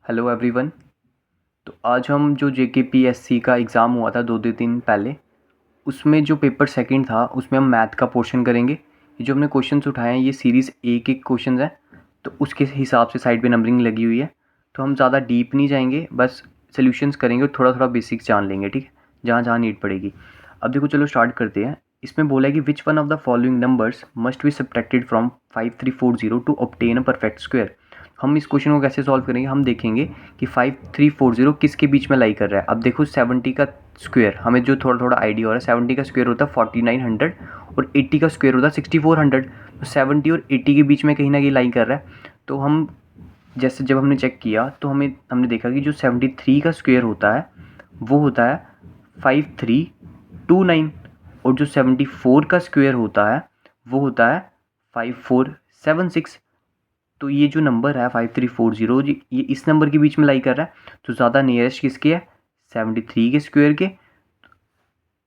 Hello everyone. तो आज हम जो JKPSC का एग्ज़ाम हुआ था 2 दिन पहले, उसमें जो पेपर सेकंड था उसमें हम मैथ का पोर्शन करेंगे। ये जो हमने क्वेश्चंस उठाए हैं ये सीरीज़ एक एक क्वेश्चंस हैं, तो उसके हिसाब से साइड पे नंबरिंग लगी हुई है। तो हम ज़्यादा डीप नहीं जाएंगे, बस सोल्यूशंस करेंगे और थोड़ा थोड़ा बेसिक्स जान लेंगे, ठीक है, जहाँ जहाँ नीड पड़ेगी। अब देखो, चलो स्टार्ट करते हैं। इसमें बोला है कि which one of the following numbers must be subtracted from 5340 to obtain a perfect square. हम इस क्वेश्चन को कैसे सॉल्व करेंगे, हम देखेंगे कि 5340 किसके बीच में लाई कर रहा है। अब देखो 70 का स्क्वायर हमें जो थोड़ा थोड़ा आइडिया हो रहा है, 70 का स्क्वायर होता है 4900 और 80 का स्क्वायर होता है 6400। तो 70 और 80 के बीच में कहीं ना कहीं लाई कर रहा है। तो हम जैसे जब हमने चेक किया तो हमने देखा कि जो 73 का स्क्वायर होता है वो होता है 5329 और जो 74 का स्क्वायर होता है वो होता है 5476। तो ये जो नंबर है 5340 ये इस नंबर के बीच में लाई कर रहा है। तो ज़्यादा नियरेस्ट किसके है, 73 के स्क्वायर के।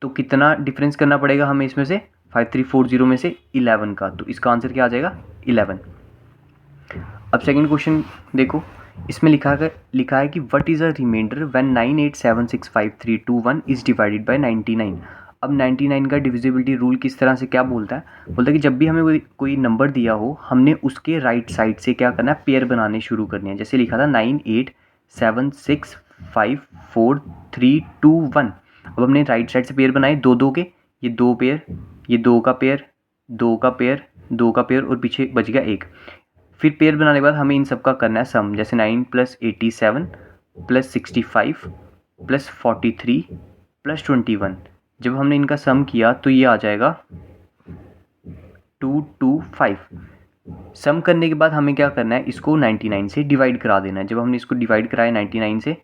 तो कितना डिफरेंस करना पड़ेगा हमें इसमें से, 5340 में से 11 का। तो इसका आंसर क्या आ जाएगा, 11। अब सेकंड क्वेश्चन देखो, इसमें लिखा है कि what is a remainder when 98765321 is divided by 99। अब 99 का डिविजिबिलिटी रूल किस तरह से क्या बोलता है, बोलता है कि जब भी हमें कोई नंबर दिया हो हमने उसके राइट साइड से क्या करना है, पेयर बनाने शुरू करने हैं। जैसे लिखा था 98765431। अब हमने राइट साइड से पेयर बनाए दो दो के, ये दो पेयर, ये दो का पेयर, दो का पेयर, दो का पेयर और पीछे बच गया एक। फिर पेयर बनाने के बाद हमें इन सब का करना है सम। जैसे 9 + 87 + 65 + 43 + 21। जब हमने इनका सम किया तो ये आ जाएगा 225। सम करने के बाद हमें क्या करना है, इसको 99 से डिवाइड करा देना है। जब हमने इसको डिवाइड कराया 99 से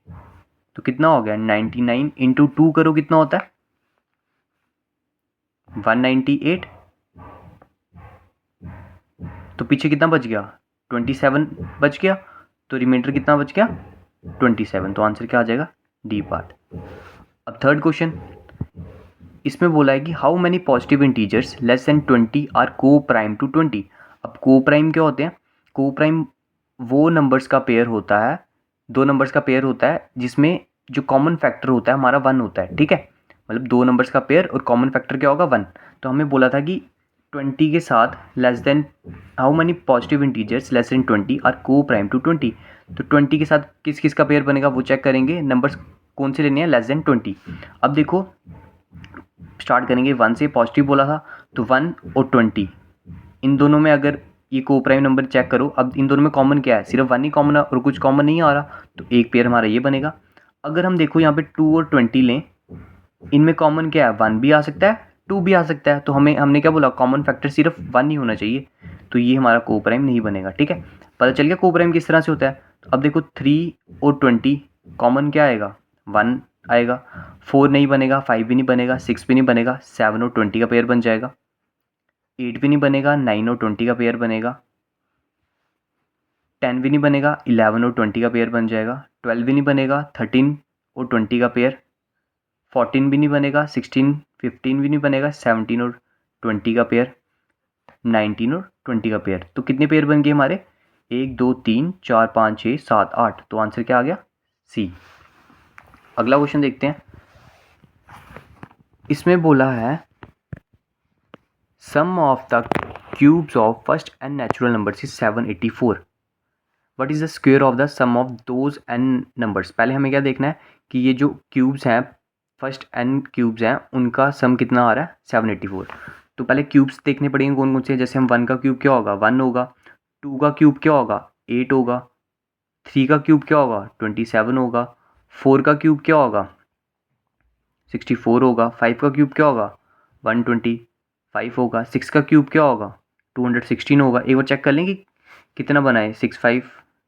तो कितना हो गया, 99 × 2 करो कितना होता है, 198। तो पीछे कितना बच गया, 27 बच गया। तो रिमाइंडर कितना बच गया, 27। तो आंसर क्या आ जाएगा, डी पार्ट। अब थर्ड क्वेश्चन, इसमें बोला है कि how many positive integers less than 20 are coprime to 20। अब को प्राइम क्या होते हैं, को प्राइम वो नंबर्स का पेयर होता है, दो नंबर्स का पेयर होता है जिसमें जो कॉमन फैक्टर होता है हमारा 1 होता है, ठीक है। मतलब दो नंबर्स का पेयर और कॉमन फैक्टर क्या होगा, 1। तो हमें बोला था कि 20 के साथ less than, how many positive integers less than 20 are coprime to 20। तो 20 के साथ किस किस का पेयर बनेगा वो चेक करेंगे, नंबर्स कौन से लेने हैं, लेस देन 20। अब देखो स्टार्ट करेंगे 1 से, पॉजिटिव बोला था तो 1 और 20, इन दोनों में अगर ये को प्राइम नंबर चेक करो, अब इन दोनों में कॉमन क्या है, सिर्फ 1 ही कॉमन है और कुछ कॉमन नहीं आ रहा, तो एक पेयर हमारा ये बनेगा। अगर हम देखो यहाँ पे 2 और 20 लें, इनमें कॉमन क्या है, 1 भी आ सकता है 2 भी आ सकता है। तो हमने क्या बोला, कॉमन फैक्टर सिर्फ 1 ही होना चाहिए, तो ये हमारा को प्राइम नहीं बनेगा, ठीक है। पता चल गया को प्राइम किस तरह से होता है। तो अब देखो 3 और 20 कॉमन क्या आएगा, 1 आएगा। 4 नहीं बनेगा, 5 भी नहीं बनेगा, 6 भी नहीं बनेगा, 7 और 20 का पेयर बन जाएगा। 8 भी नहीं बनेगा, 9 और 20 का पेयर बनेगा। 10 भी नहीं बनेगा, 11 और 20 का पेयर बन जाएगा। 12 भी नहीं बनेगा, 13 और 20 का पेयर। 14 भी नहीं बनेगा, 16 15 भी नहीं बनेगा, 17 और 20 का पेयर। 19 और 20 का पेयर। तो कितने पेयर बन गए हमारे, 1 2 3 4 5 6 7 8। तो आंसर क्या आ गया, सी। अगला क्वेश्चन देखते हैं। इसमें बोला है sum of the cubes of first n natural numbers is 784। What is the square of the sum of those n numbers. पहले हमें क्या देखना है कि ये जो क्यूब्स हैं, फर्स्ट एन क्यूब्स हैं, उनका सम कितना आ रहा है, 784। तो पहले क्यूब्स देखने पड़ेंगे कौन कौन से। जैसे हम 1 का क्यूब क्या होगा, 1 होगा। 2 का क्यूब क्या होगा, 8 होगा। 3 का क्यूब क्या होगा, 27 होगा। 4 का क्यूब क्या होगा, 64 होगा। 5 का क्यूब क्या होगा, 125 होगा। 6 का क्यूब क्या होगा, 216 होगा। एक बार चेक कर लें कि कितना बना है, 6 5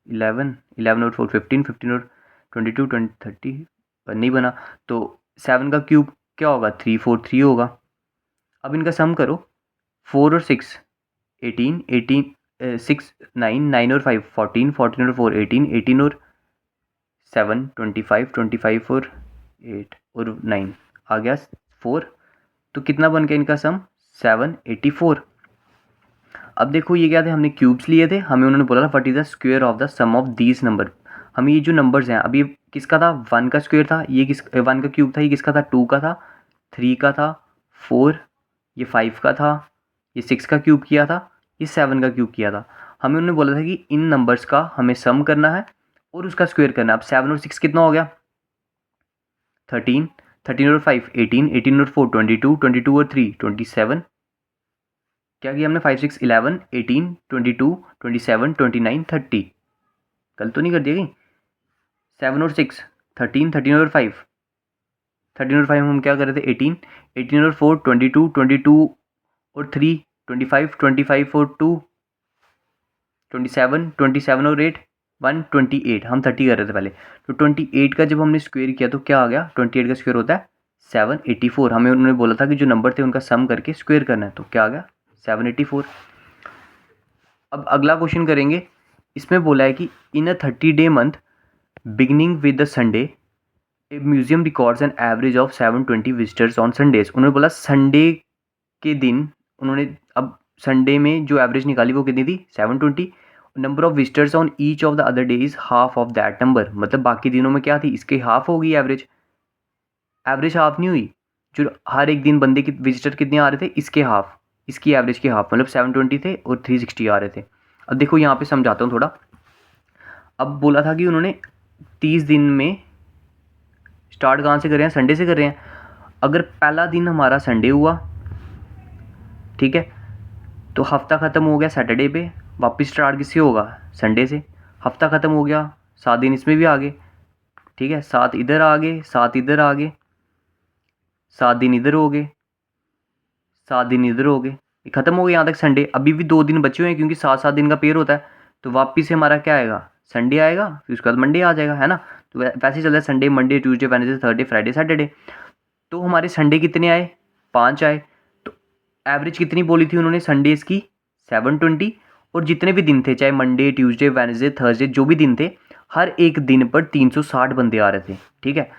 11, 11 और 4 15, 15 और 22 20 30 पर नहीं बना। तो 7 का क्यूब क्या होगा, 343 होगा। अब इनका सम करो, 4 और 6 18, 18 6 9, 9 और 5 14, 14 और 4 18, 18 और 7 25, 25 और 8 और 9 आ गया 4। तो कितना बन गया इनका सम, 784। अब देखो ये क्या थे, हमने क्यूब्स लिए थे, हमें उन्होंने बोला था what is the square of the sum of these number. हमें ये जो नंबर्स हैं, अभी किसका था, 1 का स्क्वायर था, ये 1 का क्यूब था, ये किसका था, 2 का था, 3 का था, 4, ये 5 का था, ये 6 का क्यूब किया था, ये 7 का क्यूब किया था। हमें उन्होंने बोला था कि इन नंबर्स का हमें सम करना है और उसका स्क्वायर करना है। अब 7 और 6 कितना हो गया, 13, 13 और 5 18, 18 और 4 22, 22 और 3 27। क्या किया हमने, 5 6 11 18 22 27 29 30। कल तो नहीं कर दिया कहीं, 7 और 6 13, 13 और 5 13 और 5 हम क्या कर रहे थे, 18, 18 और 4 22, 22 और 3 25, 25 और 2 27, 27 और 8 1 28। हम 30 कर रहे थे पहले, तो 28 का जब हमने स्क्वायर किया तो क्या आ गया, 28 का स्क्वायर होता है 784। हमें उन्होंने बोला था कि जो नंबर थे उनका सम करके स्क्वायर करना है, तो क्या आ गया 784। अब अगला क्वेश्चन करेंगे। इसमें बोला है कि in a 30-day month beginning with the Sunday A museum records an average of 720 visitors on Sundays. उन्होंने बोला संडे के दिन उन्होंने, अब संडे में जो एवरेज निकाली वो कितनी थी, 720। Number of visitors on each of the other day is half of that number. मतलब बाकी दिनों में क्या थी, इसके हाफ होगी एवरेज। एवरेज हाफ नहीं हुई, जो हर एक दिन बंदे की विजिटर कितने आ रहे थे, इसके हाफ, इसकी एवरेज के हाफ, मतलब 720 थे और 360 आ रहे थे। अब देखो यहाँ पे समझाता हूँ थोड़ा। अब बोला था कि उन्होंने 30 दिन में स्टार्ट कहाँ से कर रहे हैं, संडे से कर रहे हैं। अगर पहला दिन हमारा संडे हुआ, ठीक है, तो हफ्ता ख़त्म हो गया सैटरडे पे, वापस स्टार्ट किससे होगा, संडे से। हफ्ता ख़त्म हो गया, 7 दिन इसमें भी आ गए, ठीक है, 7 इधर आ गए, 7 इधर आ गए, 7 दिन इधर हो गए, 7 दिन इधर हो गए, ख़त्म हो गया यहाँ तक संडे। अभी भी 2 दिन बचे हुए हैं क्योंकि 7-7 दिन का पेयर होता है। तो वापिस से हमारा क्या आएगा, संडे आएगा, फिर उसके बाद मंडे आ जाएगा, है ना। तो वैसे ही चल रहा है, Sunday Monday Tuesday Wednesday Thursday Friday Saturday. तो हमारे संडे कितने आए, 5 आए। तो एवरेज कितनी बोली थी उन्होंने संडेज़ की, 720। और जितने भी दिन थे, चाहे मंडे ट्यूसडे वेडनेसडे थर्सडे जो भी दिन थे, हर एक दिन पर 360 बंदे आ रहे थे, ठीक है।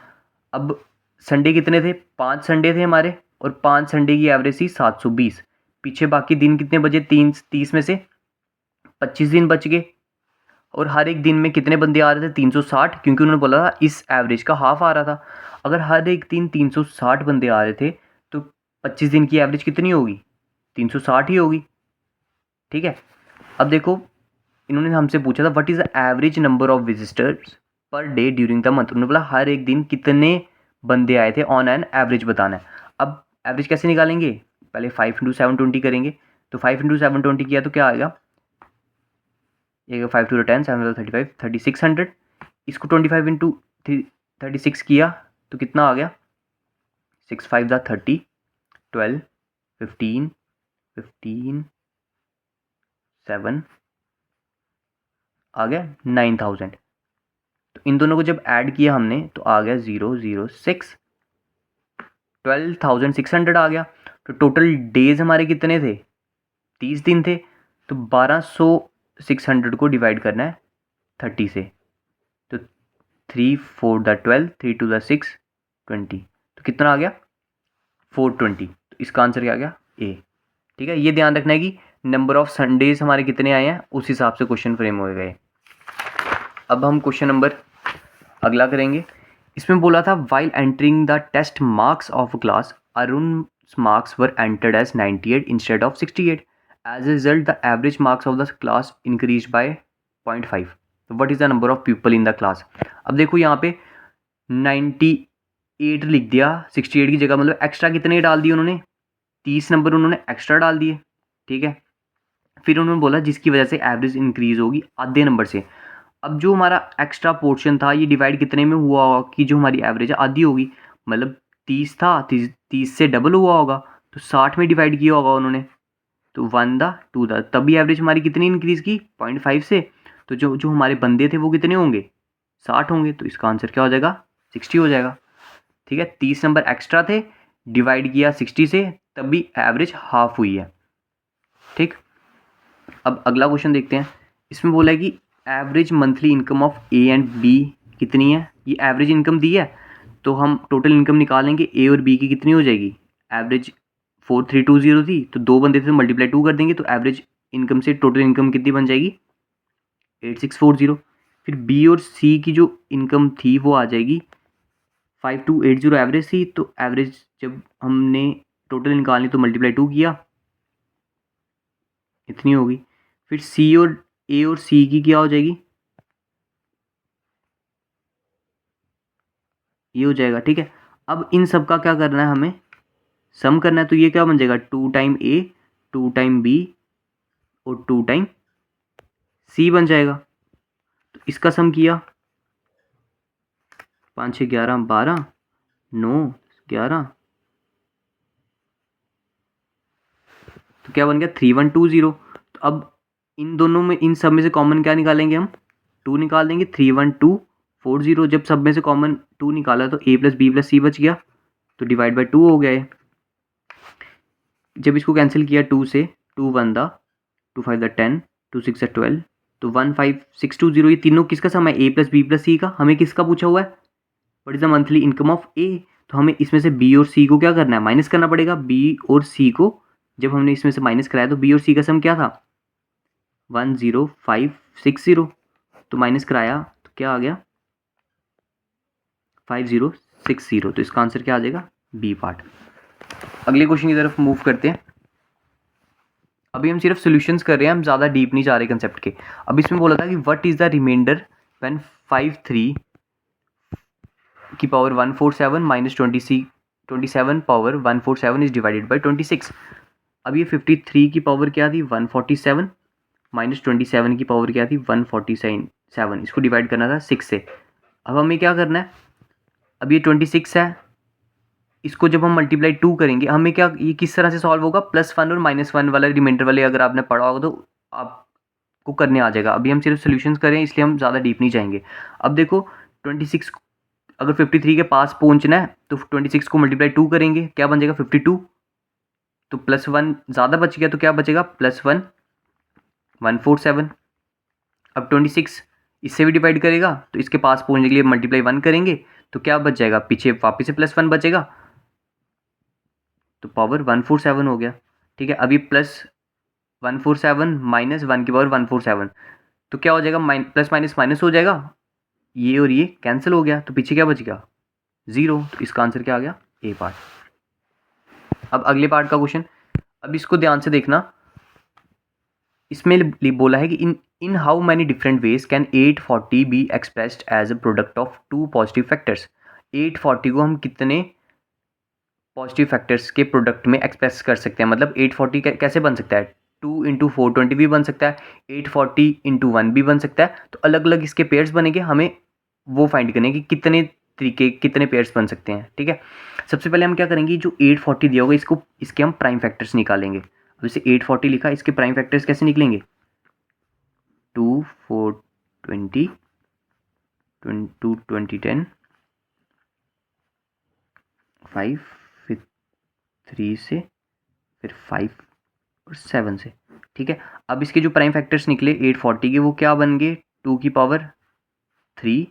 अब संडे कितने थे, 5 संडे थे हमारे, और 5 संडे की एवरेज थी 720। पीछे बाकी दिन कितने बचे, 30 में से 25 दिन बच गए। और हर एक दिन में कितने बंदे आ रहे थे, 360, क्योंकि उन्होंने बोला था इस एवरेज का हाफ आ रहा था। अगर हर एक दिन 360 बंदे आ रहे थे तो 25 दिन की एवरेज कितनी होगी, 360 ही होगी, ठीक है। अब देखो, इन्होंने हमसे पूछा था what is the average number of visitors per day during the month. उन्होंने बोला हर एक दिन कितने बंदे आए थे ऑन एन एवरेज बताना है। अब एवरेज कैसे निकालेंगे, पहले 5 × 720 करेंगे। तो 5 × 720 किया तो क्या आएगा, ये 5 × 10 7 35 3600। इसको 25 × 36 किया तो कितना आ गया, 6 5 30, 12 15 15 7 आ गया 9000। तो इन दोनों को जब ऐड किया हमने तो आ गया 006, 12,600 आ गया। तो टोटल डेज हमारे कितने थे, 30 दिन थे। तो 1200 600 को डिवाइड करना है 30 से। तो 3 4 12, 3 2 6 20। तो कितना आ गया, 420। तो इसका आंसर क्या आ गया, ए, ठीक है। ये ध्यान रखना है कि नंबर ऑफ संडेज हमारे कितने आए हैं, उस हिसाब से क्वेश्चन फ्रेम हो गए। अब हम क्वेश्चन नंबर अगला करेंगे। इसमें बोला था while entering the test marks of class Arun marks were entered as 98 instead of 68। As a result the average marks of the class increase by 0.5। What is the number of people in the class. अब देखो यहाँ पे 98 लिख दिया 68 की जगह, मतलब extra कितने डाल दिए उन्होंने, 30 नंबर उन्होंने एक्स्ट्रा डाल दिए, ठीक है। फिर उन्होंने बोला जिसकी वजह से एवरेज इंक्रीज होगी आधे नंबर से। अब जो हमारा एक्स्ट्रा पोर्शन था ये डिवाइड कितने में हुआ होगा कि जो हमारी एवरेज है आधी होगी, मतलब 30 था, 30 से डबल हुआ होगा तो 60 में डिवाइड किया होगा उन्होंने, तो 1 था 2 था, तभी एवरेज हमारी कितनी इंक्रीज़ की 0.5 से। तो जो जो हमारे बंदे थे वो कितने होंगे, 60 होंगे। तो इसका आंसर क्या हो जाएगा, 60 हो जाएगा, ठीक है। 30 नंबर एक्स्ट्रा थे, डिवाइड किया 60 से, तभी एवरेज हाफ हुई है, ठीक। अब अगला क्वेश्चन देखते हैं। इसमें बोला है कि average monthly income of A and B कितनी है। ये एवरेज इनकम दी है तो हम टोटल इनकम निकालेंगे, ए और बी की कितनी हो जाएगी, एवरेज 4320 थी तो 2 बंदे थे तो मल्टीप्लाई 2 कर देंगे, तो एवरेज इनकम से टोटल इनकम कितनी बन जाएगी, 8640। फिर बी और सी की जो इनकम थी वो आ जाएगी 5280 एवरेज थी, तो एवरेज जब हमने टोटल निकालनी तो मल्टीप्लाई 2 किया, इतनी होगी। फिर सी और ए और सी की क्या हो जाएगी, ये हो जाएगा। ठीक है, अब इन सब का क्या करना है, हमें सम करना है। तो ये क्या बन जाएगा, 2 टाइम ए, 2 टाइम बी और 2 टाइम सी बन जाएगा। तो इसका सम किया, 5 6 11 12 9 11, तो क्या बन गया 3120। तो अब इन दोनों में, इन सब में से कॉमन क्या निकालेंगे हम, 2 निकाल देंगे। 31240, जब सब में से कॉमन 2 निकाला तो a प्लस बी प्लस सी बच गया, तो डिवाइड बाई 2 हो गया है। जब इसको कैंसिल किया 2 से, 2 1 दा, 2 5 दा 10, 2 6 दा 12, तो 15620, ये तीनों किसका सम है, a plus B plus C का। हमें किसका पूछा हुआ है, what is the monthly income of A. तो हमें इसमें से बी और सी को क्या करना है, माइनस करना पड़ेगा। बी और सी को जब हमने इसमें से माइनस कराया तो बी और सी का सम क्या था, 10560, तो माइनस कराया तो क्या आ गया 5060। तो इसका आंसर क्या आ जाएगा, बी पार्ट। अगले क्वेश्चन की तरफ मूव करते हैं। अभी हम सिर्फ सॉल्यूशंस कर रहे हैं, हम ज़्यादा डीप नहीं जा रहे कंसेप्ट के। अब इसमें बोला था कि what is the remainder when 53 की power 147 minus 27 power 147 is divided by 26। अब ये 53 की पावर क्या थी, 147 माइनस 27 की पावर क्या थी, 147। इसको डिवाइड करना था 6 से। अब हमें क्या करना है, अब ये 26 है, इसको जब हम मल्टीप्लाई 2 करेंगे, हमें क्या, ये किस तरह से सॉल्व होगा, +1 और -1 वाला रिमाइंडर वाले अगर आपने पढ़ा होगा तो आपको करने आ जाएगा। अभी हम सिर्फ सॉल्यूशंस करें, इसलिए हम ज़्यादा डीप नहीं जाएंगे। अब देखो 26, अगर 53 के पास पहुंचना है तो 26 को मल्टीप्लाई 2 करेंगे, क्या बन जाएगा 52, तो +1 ज़्यादा बच गया, तो क्या बचेगा +1 147। अब 26 इससे भी डिवाइड करेगा, तो इसके पास पहुंचने के लिए मल्टीप्लाई 1 करेंगे, तो क्या बच जाएगा, पीछे वापस से +1 बचेगा, तो पावर 147 हो गया। ठीक है, अभी +147 माइनस 1 की पावर 147, तो क्या हो जाएगा, प्लस माइनस माइनस हो जाएगा, ये और ये कैंसिल हो गया, तो पीछे क्या बच गया 0। तो इसका आंसर क्या आ गया, ए पार्ट। अब अगले पार्ट का क्वेश्चन, अब इसको ध्यान से देखना। इसमें बोला है कि in how many different ways can 840 be expressed as a product of 2 positive factors. 840 को हम कितने पॉजिटिव फैक्टर्स के प्रोडक्ट में एक्सप्रेस कर सकते हैं, मतलब 840 कैसे बन सकता है, 2 इंटू 420 भी बन सकता है, 840 इंटू 1 भी बन सकता है। तो अलग अलग इसके पेयर्स बनेंगे, हमें वो फाइंड करने कि कितने तरीके, कितने पेयर्स बन सकते हैं। ठीक है, सबसे पहले हम क्या करेंगे, जो 840 दिया होगा इसके हम प्राइम फैक्टर्स निकालेंगे। अब जैसे 840 लिखा, इसके प्राइम फैक्टर्स कैसे निकलेंगे, 2 4 20 2 20 10 5 फिर 3 से, फिर 5 और 7 से। ठीक है, अब इसके जो प्राइम फैक्टर्स निकले 840 के, वो क्या बन गए, 2 की पावर 3,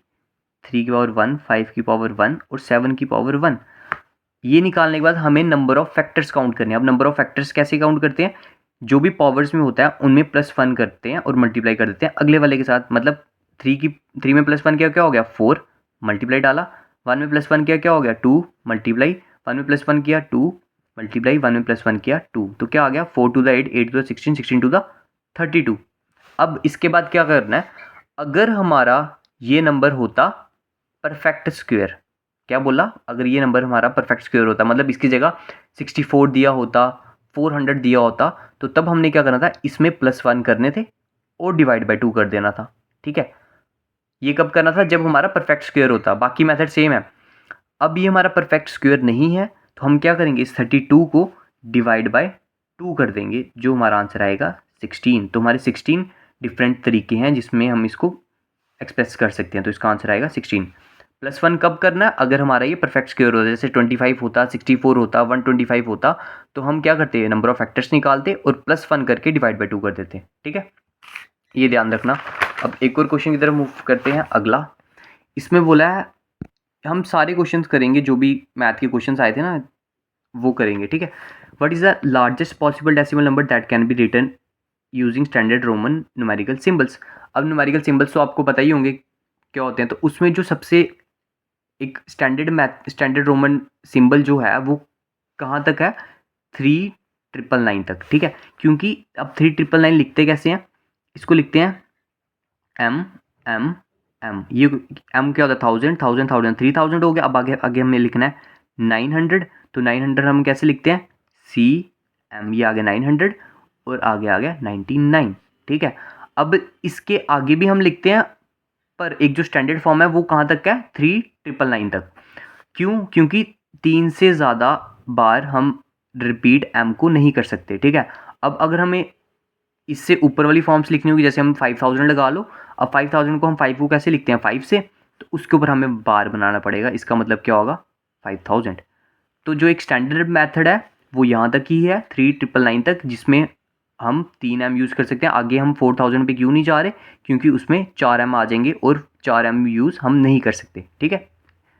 3 की पावर 1, 5 की पावर 1 और 7 की पावर 1। ये निकालने के बाद हमें नंबर ऑफ फैक्टर्स काउंट करने हैं। अब नंबर ऑफ फैक्टर्स कैसे काउंट करते हैं, जो भी पावर्स में होता है उनमें +1 करते हैं और मल्टीप्लाई कर देते हैं अगले वाले के साथ। मतलब 3 में +1 किया, क्या हो गया 4, मल्टीप्लाई डाला। 1 में +1 किया, क्या हो गया 2, मल्टीप्लाई। 1 में +1 किया 2, मल्टीप्लाई। 1 में +1 किया 2, तो क्या आ गया 4 to the 8, 8 to the 16, 16 to the 32। अब इसके बाद क्या करना है, अगर हमारा ये नंबर होता परफेक्ट स्क्वायर, क्या बोला, अगर ये नंबर हमारा परफेक्ट स्क्वायर होता, मतलब इसकी जगह 64 दिया होता, 400 दिया होता, तो तब हमने क्या करना था, इसमें +1 करने थे और डिवाइड बाई 2 कर देना था। ठीक है, ये कब करना था, जब हमारा परफेक्ट स्क्वायर होता। बाकी मेथड सेम है। अब ये हमारा परफेक्ट स्क्वायर नहीं है, तो हम क्या करेंगे, इस 32 को डिवाइड बाय 2 कर देंगे, जो हमारा आंसर आएगा 16। तो हमारे 16 डिफरेंट तरीके हैं जिसमें हम इसको एक्सप्रेस कर सकते हैं, तो इसका आंसर आएगा 16। +1 कब करना है, अगर हमारा ये परफेक्ट स्क्वायर होता, जैसे 25 होता, 64 होता, 125 होता, तो हम क्या करते हैं, नंबर ऑफ फैक्टर्स निकालते और +1 करके डिवाइड बाई 2 कर देते। ठीक है, ये ध्यान रखना। अब एक और क्वेश्चन की तरफ मूव करते हैं। अगला, इसमें बोला है हम सारे क्वेश्चंस करेंगे, जो भी मैथ के क्वेश्चंस आए थे ना वो करेंगे। ठीक है, what is the largest possible decimal number that can be written using standard Roman numerical symbols. अब न्यूमेरिकल सिंबल्स तो आपको पता ही होंगे क्या होते हैं, तो उसमें जो सबसे एक स्टैंडर्ड रोमन सिंबल जो है वो कहाँ तक है, 3999 तक, ठीक है। क्योंकि अब 3999 लिखते कैसे हैं, इसको लिखते हैं एम एम एम, ये एम क्या होता है, 1000 1000 1000 3000 हो गया। अब आगे आगे हमें लिखना है 900, तो 900 हम कैसे लिखते हैं, सी एम, ये आगे 900 और आगे आ गया 99, ठीक है। अब इसके आगे भी हम लिखते हैं, पर एक जो स्टैंडर्ड फॉर्म है वो कहाँ तक का है, 3999 तक। क्यों, क्योंकि 3 से ज़्यादा बार हम रिपीट एम को नहीं कर सकते, ठीक है। अब अगर हमें इससे ऊपर वाली फॉर्म्स लिखनी होगी, जैसे हम 5000 लगा लो, अब 5000 को हम 5 को कैसे लिखते हैं, 5 से, तो उसके ऊपर हमें बार बनाना पड़ेगा, इसका मतलब क्या होगा 5000। तो जो एक स्टैंडर्ड मेथड है वो यहाँ तक ही है 3999 तक, जिसमें हम 3 एम यूज़ कर सकते हैं। आगे हम 4000 पे क्यों नहीं जा रहे, क्योंकि उसमें 4 एम आ जाएंगे और 4 एम यूज़ हम नहीं कर सकते, ठीक है।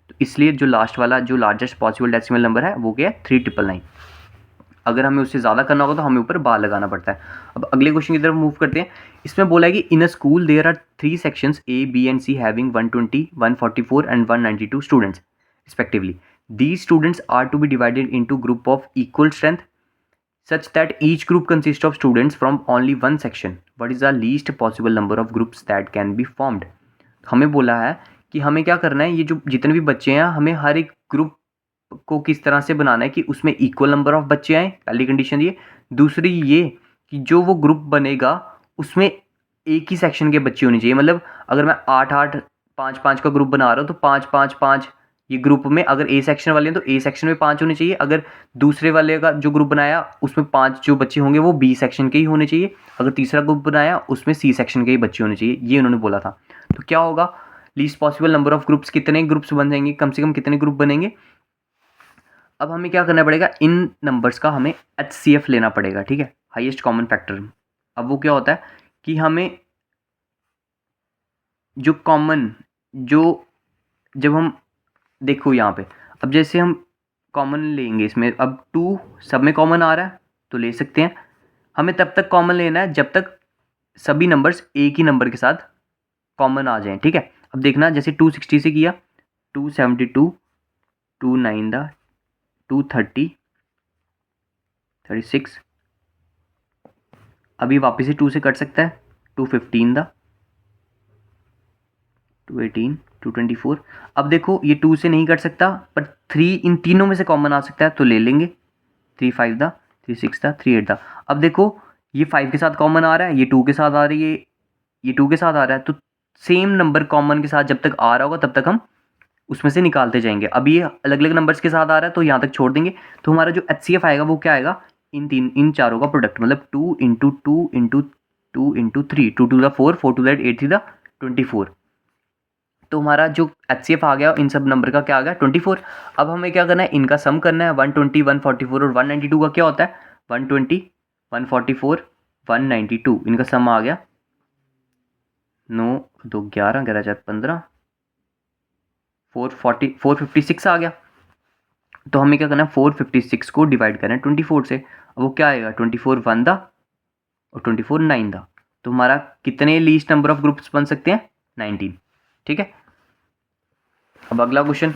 तो इसलिए जो लास्ट वाला जो लार्जेस्ट पॉसिबल डेसिमल नंबर है वो क्या है, 3999। अगर हमें उससे ज़्यादा करना होगा तो हमें ऊपर बार लगाना पड़ता है। अब अगले क्वेश्चन की तरफ मूव करते हैं। इसमें बोला है कि in a school there are 3 sections A B and C having 120 144 and 192 students respectively. These students are to be divided into group of equal strength such that each group consists of students from only one section. What is the least possible number of groups that can be formed? हमें बोला है कि हमें क्या करना है, ये जो जितने भी बच्चे हैं हमें हर एक ग्रुप को किस तरह से बनाना है कि उसमें इक्वल नंबर ऑफ बच्चे आए, पहली कंडीशन ये। दूसरी ये कि जो वो ग्रुप बनेगा उसमें एक ही सेक्शन के बच्चे होने चाहिए। मतलब अगर मैं 8 8 5 5 का ग्रुप बना रहा हूँ तो 5 5 5 ये ग्रुप में, अगर ए सेक्शन वाले हैं तो ए सेक्शन में 5 होने चाहिए। अगर दूसरे वाले का जो ग्रुप बनाया उसमें 5 जो बच्चे होंगे वो बी सेक्शन के ही होने चाहिए। अगर तीसरा ग्रुप बनाया उसमें सी सेक्शन के ही बच्चे होने चाहिए, ये उन्होंने बोला था। तो क्या होगा, least possible number of groups, कितने ग्रुप्स बन जाएंगे, कम से कम कितने ग्रुप बनेंगे। अब हमें क्या करना पड़ेगा, इन नंबर्स का हमें HCF लेना पड़ेगा, ठीक है, हाईएस्ट कॉमन फैक्टर। अब वो क्या होता है कि हमें जो कॉमन जो जब हम देखो यहाँ पे, अब जैसे हम कॉमन लेंगे इसमें, अब 2 सब में कॉमन आ रहा है तो ले सकते हैं। हमें तब तक कॉमन लेना है जब तक सभी नंबर्स एक ही नंबर के साथ कॉमन आ जाएं, ठीक है। अब देखना, जैसे 260 से किया, 272 2 9 दा 230 36, अभी वापस से 2 से कट सकता है, 215 दा 218 224। अब देखो ये 2 से नहीं कट सकता, पर 3 इन तीनों में से कॉमन आ सकता है तो ले लेंगे, 3 5 दा 3 6 दा 3 8 दा। अब देखो ये 5 के साथ कॉमन आ रहा है, ये 2 के साथ आ रही है, ये 2 के साथ आ रहा है, तो सेम नंबर कॉमन के साथ जब तक आ रहा होगा तब तक हम उसमें से निकालते जाएंगे। अब ये अलग अलग नंबर्स के साथ आ रहा है तो यहाँ तक छोड़ देंगे। तो हमारा जो HCF आएगा वो क्या आएगा, इन चारों का प्रोडक्ट, मतलब 2 इंटू 2 इंटू 2 इंटू 3, 2 2 दा 4 4 2 दैट 8 3 दा 24। तो हमारा जो HCF आ गया इन सब नंबर का क्या आ गया, 24। अब हमें क्या करना है, इनका सम करना है। 120 144 और 192 का क्या होता है, 120 144 192, इनका सम आ गया 9 2 11 11 4 15 456 आ गया। तो हमें क्या करना है, 456 को डिवाइड करना है 24 से। अब वो क्या आएगा, 24 1 दा और 24 9 दा। तो हमारा कितने लीस्ट नंबर ऑफ ग्रुप्स बन सकते हैं, 19, ठीक है। अब अगला क्वेश्चन,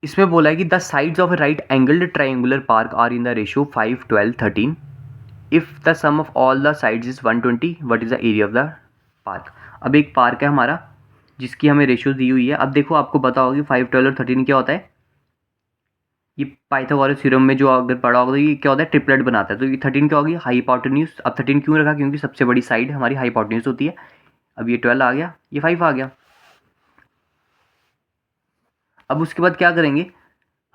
इसमें बोला है कि the sides of a right angled triangular park are in the ratio 5 12 13 if the sum of all the sides is 120, what is the area of the park. अब एक पार्क है हमारा जिसकी हमें रेशियो दी हुई है। अब देखो आपको पता होगा कि 5 12 और 13 क्या होता है, ये पाइथागोरस थ्योरम में जो अगर पढ़ा होगा तो ये क्या होता है, ट्रिपलेट बनाता है। तो ये 13 क्या होगी, हाइपोटेन्यूज। अब 13 क्यों रखा, क्योंकि सबसे बड़ी साइड हमारी हाइपोटेन्यूज होती है। अब ये 12 आ गया, ये 5 आ गया। अब उसके बाद क्या करेंगे,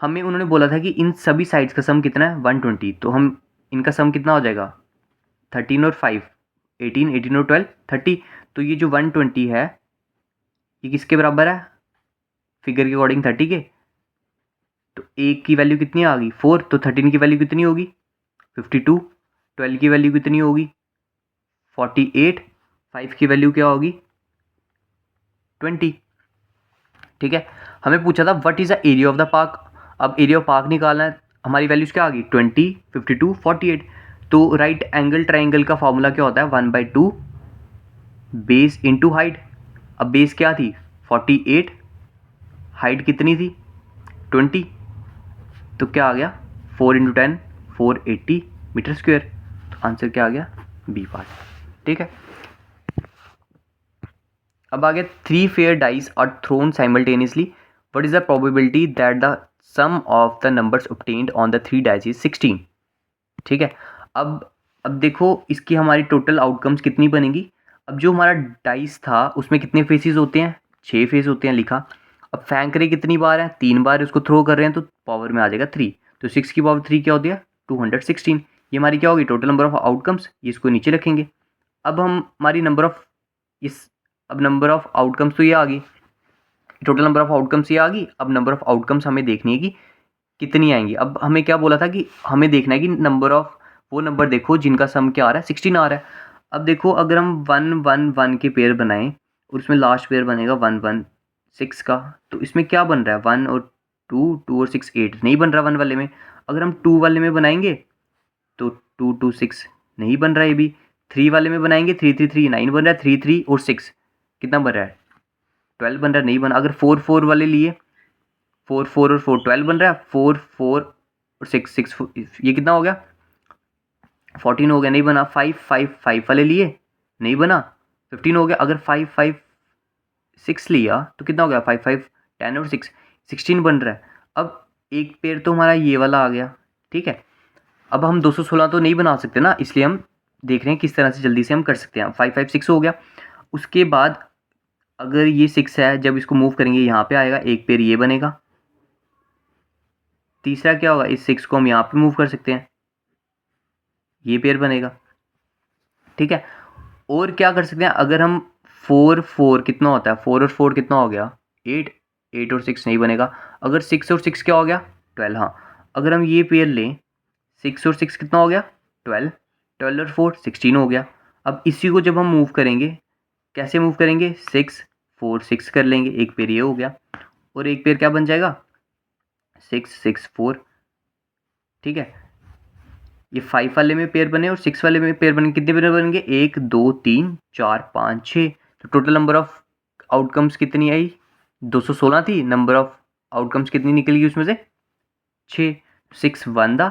हमें उन्होंने बोला था कि इन सभी साइड्स का सम कितना है, 120। तो हम इनका सम कितना हो जाएगा, 13 और 5 18 18 और 12 30। तो ये जो 120 है ये किसके बराबर है, फिगर के अकॉर्डिंग 30 के। तो एक की वैल्यू कितनी आ गई, 4। तो 13 की वैल्यू कितनी होगी, 52। 12 की वैल्यू कितनी होगी, 48। 5 की वैल्यू क्या होगी, 20, ठीक है। हमें पूछा था what is the area of the park. अब एरिया ऑफ पार्क निकालना है, हमारी वैल्यूज क्या आ गई, 20 52 48। तो राइट एंगल ट्राइंगल का फॉर्मूला क्या होता है, 1/2 बेस इंटू हाइट। अब बेस क्या थी 48, हाइट कितनी थी 20, तो क्या आ गया 4 इंटू 10 480 मीटर स्क्वायर। तो आंसर क्या आ गया बी पार्ट। ठीक है, अब आ गया 3 fair dice are thrown simultaneously, what is the probability that the sum of the numbers obtained on the 3 dice is 16। ठीक है, अब देखो इसकी हमारी टोटल आउटकम्स कितनी बनेगी। अब जो हमारा डाइस था उसमें कितने फेसेस होते हैं 6 फेस होते हैं लिखा। अब फेंक रहे कितनी बार है 3 बार उसको थ्रो कर रहे हैं तो पावर में आ जाएगा 3, तो 6 की पावर 3 क्या होती है 216। ये हमारी क्या होगी टोटल नंबर ऑफ आउटकम्स, ये इसको नीचे रखेंगे। अब हम हमारी नंबर ऑफ इस अब नंबर ऑफ आउटकम्स तो ये आ गई, टोटल नंबर ऑफ आउटकम्स ये आ गई। अब नंबर ऑफ आउटकम्स हमें देखनी है कि कितनी आएंगी। अब हमें क्या बोला था कि हमें देखना है कि नंबर ऑफ वो नंबर देखो जिनका सम क्या आ रहा है 16 आ रहा है। अब देखो अगर हम 1 1 1 के पेयर बनाएं और उसमें लास्ट पेयर बनेगा 1 1 6 का, तो इसमें क्या बन रहा है 1 और 2 2 और 6 8 नहीं बन रहा 1 वाले में। अगर हम 2 वाले में बनाएंगे तो 2 2 6 नहीं बन रहा है ये भी। 3 वाले में बनाएंगे 3 3 3 9 बन रहा है। 3 3 और 6 कितना बन रहा है 12 बन रहा है, नहीं बना। अगर 4 4 वाले लिए 4 4 और 4 12 बन रहा है। 4 4 और 6 6 ये कितना हो गया 14 हो गया, नहीं बना। 5 5 5 वाले लिए नहीं बना 15 हो गया। अगर 5 5 6 लिया तो कितना हो गया 5 5 10 और 6 16 बन रहा है। अब एक पेयर तो हमारा ये वाला आ गया। ठीक है, अब हम 216 तो नहीं बना सकते ना, इसलिए हम देख रहे हैं किस तरह से जल्दी से हम कर सकते हैं। 5 5 6 हो गया। उसके बाद अगर ये 6 है जब इसको मूव करेंगे यहाँ पे आएगा, एक पेयर ये बनेगा। तीसरा क्या होगा इस 6 को हम यहाँ पे मूव कर सकते हैं, ये पेयर बनेगा। ठीक है, और क्या कर सकते हैं अगर हम 4 4 कितना होता है 4 और 4 कितना हो गया 8 8 और 6 नहीं बनेगा। अगर 6 और 6 क्या हो गया 12। हाँ, अगर हम ये पेयर लें 6 और 6 कितना हो गया 12 12 और 4 16 हो गया। अब इसी को जब हम मूव करेंगे कैसे मूव करेंगे 6 4 6 कर लेंगे, एक पेयर ये हो गया और एक पेयर क्या बन जाएगा 6 6 4। ठीक है, ये 5 वाले में पेयर बने और 6 वाले में पेयर बने, कितने पेयर बनेंगे 1 2 3 4 5 6। तो टोटल नंबर ऑफ आउटकम्स कितनी आई 216 थी। नंबर ऑफ आउटकम्स कितनी निकल गई उसमें से 6 6 1 दा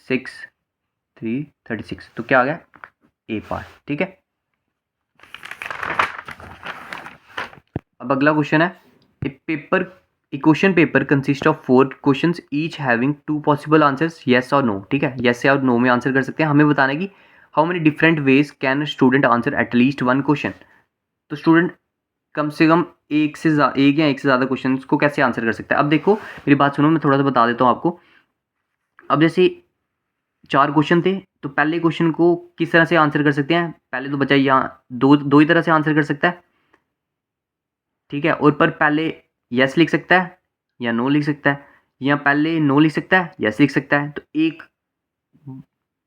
6 3 36, तो क्या आ गया ए पार्ट। ठीक है, अब अगला क्वेश्चन है a question paper consist of 4 questions each having 2 possible answers yes और नो। ठीक है, येस और नो में आंसर कर सकते हैं। हमें बताना है कि how many different ways can student answer at least 1 question. तो स्टूडेंट कम से कम एक या एक से ज़्यादा क्वेश्चन को कैसे आंसर कर सकता है। अब देखो मेरी बात सुनो, मैं थोड़ा सा बता देता हूँ आपको। अब जैसे 4 क्वेश्चन थे तो पहले क्वेश्चन को किस तरह से आंसर कर सकते हैं, पहले तो बच्चा यहाँ दो ही तरह से आंसर कर सकता है। ठीक है, और पर पहले यस लिख सकता है या नो लिख सकता है, या पहले नो लिख सकता है यस लिख सकता है। तो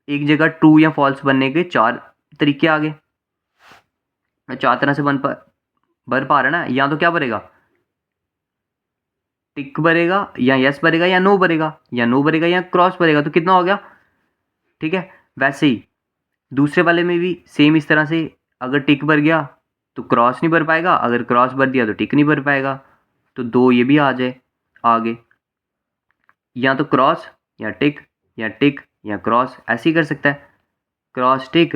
एक जगह ट्रू या फॉल्स बनने के 4 तरीके आ गए। 4 तरह से भर पा रहा ना, या तो क्या भरेगा टिक भरेगा या यस भरेगा या नो भरेगा, या नो भरेगा या क्रॉस भरेगा। तो कितना हो गया। ठीक है, वैसे ही दूसरे वाले में भी सेम इस तरह से, अगर टिक भर गया तो क्रॉस नहीं भर पाएगा, अगर क्रॉस भर दिया तो टिक नहीं भर पाएगा। तो 2 ये भी आ जाए आगे, या तो क्रॉस या टिक या क्रॉस, ऐसे ही कर सकता है। क्रॉस टिक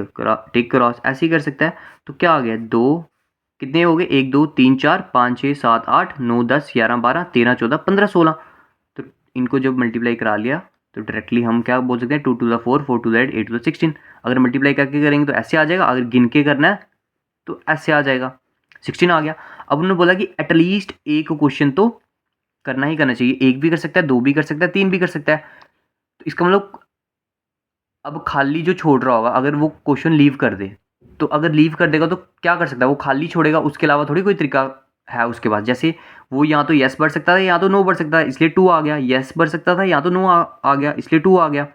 क्रॉस ऐसे ही कर सकता है। तो क्या आ गया 2 कितने हो गए 1 2 3 4 5 6 7 8 9 10 11 12 13 14 15 16। तो इनको जब मल्टीप्लाई करा लिया तो डायरेक्टली हम क्या बोल सकते हैं 2 to the 4 4 to the 8 8 to the 16। अगर मल्टीप्लाई करके करेंगे तो ऐसे आ जाएगा, अगर गिन के करना है तो ऐसे आ जाएगा 16 आ गया। अब उन्होंने बोला कि एटलीस्ट एक क्वेश्चन तो करना ही करना चाहिए, एक भी कर सकता है 2 भी कर सकता है 3 भी कर सकता है। तो इसका मतलब अब खाली जो छोड़ रहा होगा अगर वो क्वेश्चन लीव कर दे, तो अगर लीव कर देगा तो क्या कर सकता है वो खाली छोड़ेगा, उसके अलावा थोड़ी कोई तरीका है उसके पास। जैसे वो या तो यस भर सकता था या तो नो भर सकता था, इसलिए 2 आ गया। यस भर सकता था या तो नो आ गया, इसलिए 2 आ गया।